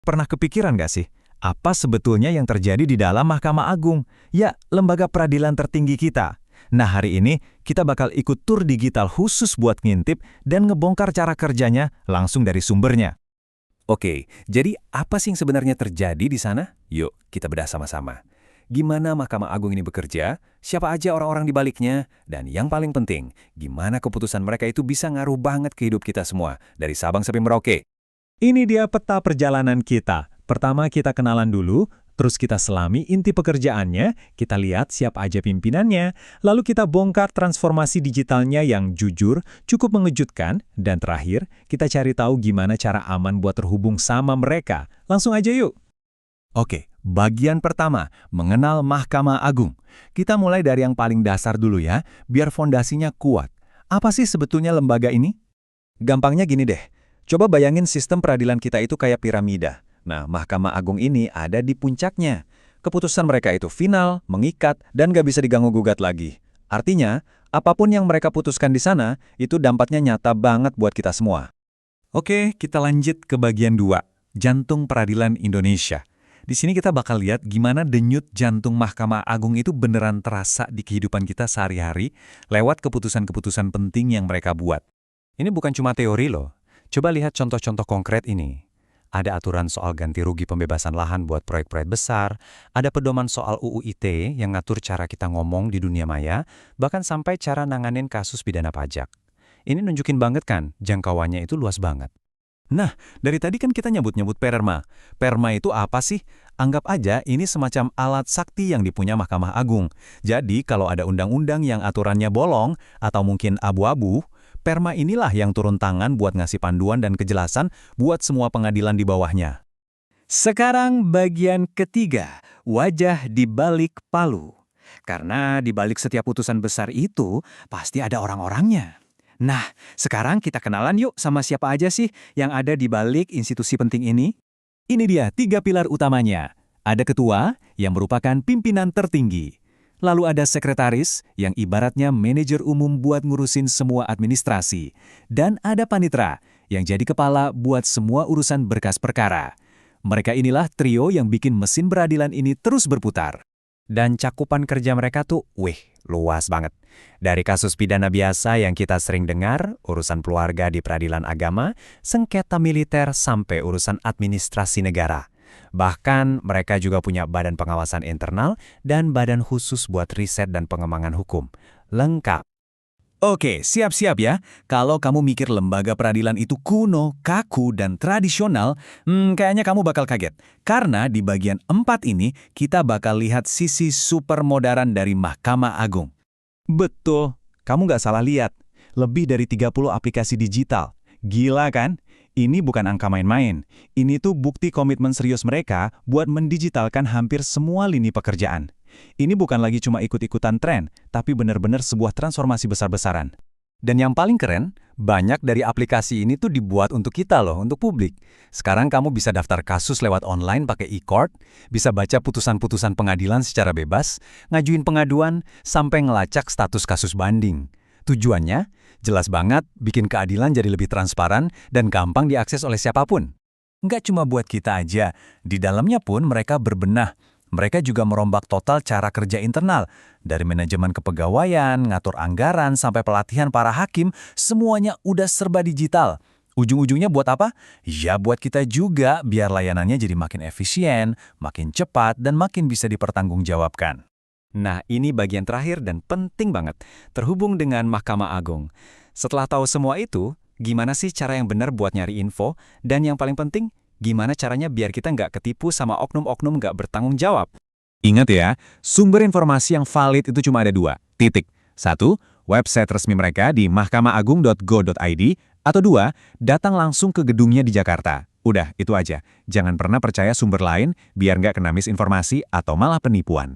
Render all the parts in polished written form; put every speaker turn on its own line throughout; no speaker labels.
Pernah kepikiran nggak sih, apa sebetulnya yang terjadi di dalam Mahkamah Agung? Ya, lembaga peradilan tertinggi kita. Nah, hari ini kita bakal ikut tur digital khusus buat ngintip dan ngebongkar cara kerjanya langsung dari sumbernya.
Oke, jadi apa sih yang sebenarnya terjadi di sana? Yuk, kita bedah sama-sama. Gimana Mahkamah Agung ini bekerja, siapa aja orang-orang di baliknya, dan yang paling penting, gimana keputusan mereka itu bisa ngaruh banget ke hidup kita semua, dari Sabang sampai Merauke.
Ini dia peta perjalanan kita. Pertama kita kenalan dulu, terus kita selami inti pekerjaannya, kita lihat siapa aja pimpinannya, lalu kita bongkar transformasi digitalnya yang jujur, cukup mengejutkan, dan terakhir, kita cari tahu gimana cara aman buat terhubung sama mereka. Langsung aja yuk!
Oke, bagian pertama, mengenal Mahkamah Agung. Kita mulai dari yang paling dasar dulu ya, biar fondasinya kuat. Apa sih sebetulnya lembaga ini?
Gampangnya gini deh, coba bayangin sistem peradilan kita itu kayak piramida. Nah, Mahkamah Agung ini ada di puncaknya. Keputusan mereka itu final, mengikat, dan gak bisa diganggu-gugat lagi. Artinya, apapun yang mereka putuskan di sana, itu dampaknya nyata banget buat kita semua. Oke, kita lanjut ke bagian 2, Jantung Peradilan Indonesia. Di sini kita bakal lihat gimana denyut jantung Mahkamah Agung itu beneran terasa di kehidupan kita sehari-hari lewat keputusan-keputusan penting yang mereka buat. Ini bukan cuma teori loh. Coba lihat contoh-contoh konkret ini. Ada aturan soal ganti rugi pembebasan lahan buat proyek-proyek besar, ada pedoman soal UU ITE yang ngatur cara kita ngomong di dunia maya, bahkan sampai cara nanganin kasus pidana pajak. Ini nunjukin banget kan, jangkauannya itu luas banget. Nah, dari tadi kan kita nyebut-nyebut Perma. Perma itu apa sih? Anggap aja ini semacam alat sakti yang dipunya Mahkamah Agung. Jadi, kalau ada undang-undang yang aturannya bolong atau mungkin abu-abu, Perma inilah yang turun tangan buat ngasih panduan dan kejelasan buat semua pengadilan di bawahnya.
Sekarang bagian ketiga, wajah di balik palu. Karena di balik setiap putusan besar itu, pasti ada orang-orangnya. Nah, sekarang kita kenalan yuk sama siapa aja sih yang ada di balik institusi penting ini.
Ini dia 3 pilar utamanya. Ada ketua yang merupakan pimpinan tertinggi. Lalu ada sekretaris yang ibaratnya manajer umum buat ngurusin semua administrasi. Dan ada panitera yang jadi kepala buat semua urusan berkas perkara. Mereka inilah trio yang bikin mesin peradilan ini terus berputar. Dan cakupan kerja mereka tuh, luas banget. Dari kasus pidana biasa yang kita sering dengar, urusan keluarga di peradilan agama, sengketa militer sampai urusan administrasi negara. Bahkan mereka juga punya badan pengawasan internal dan badan khusus buat riset dan pengembangan hukum. Lengkap. Oke, siap-siap ya. Kalau kamu mikir lembaga peradilan itu kuno, kaku, dan tradisional, kayaknya kamu bakal kaget. Karena di bagian 4 ini, kita bakal lihat sisi super modern dari Mahkamah Agung. Betul, kamu nggak salah lihat. Lebih dari 30 aplikasi digital. Gila kan? Ini bukan angka main-main. Ini tuh bukti komitmen serius mereka buat mendigitalkan hampir semua lini pekerjaan. Ini bukan lagi cuma ikut-ikutan tren, tapi benar-benar sebuah transformasi besar-besaran. Dan yang paling keren, banyak dari aplikasi ini tuh dibuat untuk kita loh, untuk publik. Sekarang kamu bisa daftar kasus lewat online pakai e-court, bisa baca putusan-putusan pengadilan secara bebas, ngajuin pengaduan, sampai ngelacak status kasus banding. Tujuannya, jelas banget bikin keadilan jadi lebih transparan dan gampang diakses oleh siapapun. Nggak cuma buat kita aja, di dalamnya pun mereka berbenah. Mereka juga merombak total cara kerja internal. Dari manajemen kepegawaian, ngatur anggaran, sampai pelatihan para hakim, semuanya udah serba digital. Ujung-ujungnya buat apa? Ya buat kita juga, biar layanannya jadi makin efisien, makin cepat, dan makin bisa dipertanggungjawabkan. Nah, ini bagian terakhir dan penting banget, terhubung dengan Mahkamah Agung. Setelah tahu semua itu, gimana sih cara yang benar buat nyari info? Dan yang paling penting, gimana caranya biar kita nggak ketipu sama oknum-oknum nggak bertanggung jawab? Ingat ya, sumber informasi yang valid itu cuma ada 2, titik. 1, website resmi mereka di mahkamaagung.go.id, atau 2, datang langsung ke gedungnya di Jakarta. Udah, itu aja. Jangan pernah percaya sumber lain biar nggak kena misinformasi atau malah penipuan.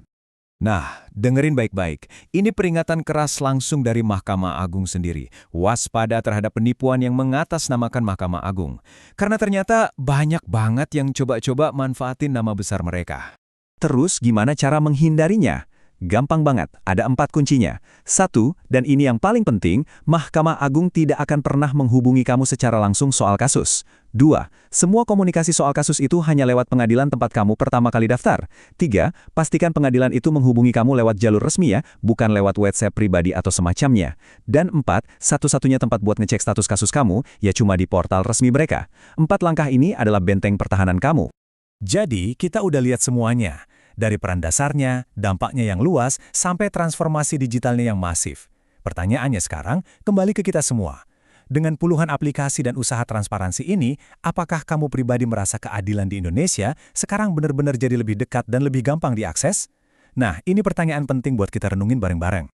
Nah, dengerin baik-baik. Ini peringatan keras langsung dari Mahkamah Agung sendiri. Waspada terhadap penipuan yang mengatasnamakan Mahkamah Agung. Karena ternyata banyak banget yang coba-coba manfaatin nama besar mereka. Terus gimana cara menghindarinya? Gampang banget, ada 4 kuncinya. 1, dan ini yang paling penting, Mahkamah Agung tidak akan pernah menghubungi kamu secara langsung soal kasus. 2, semua komunikasi soal kasus itu hanya lewat pengadilan tempat kamu pertama kali daftar. 3, pastikan pengadilan itu menghubungi kamu lewat jalur resmi ya, bukan lewat WhatsApp pribadi atau semacamnya. Dan 4, satu-satunya tempat buat ngecek status kasus kamu, ya cuma di portal resmi mereka. 4 langkah ini adalah benteng pertahanan kamu.
Jadi, kita udah lihat semuanya. Dari peran dasarnya, dampaknya yang luas, sampai transformasi digitalnya yang masif. Pertanyaannya sekarang, kembali ke kita semua. Dengan puluhan aplikasi dan usaha transparansi ini, apakah kamu pribadi merasa keadilan di Indonesia sekarang benar-benar jadi lebih dekat dan lebih gampang diakses? Nah, ini pertanyaan penting buat kita renungin bareng-bareng.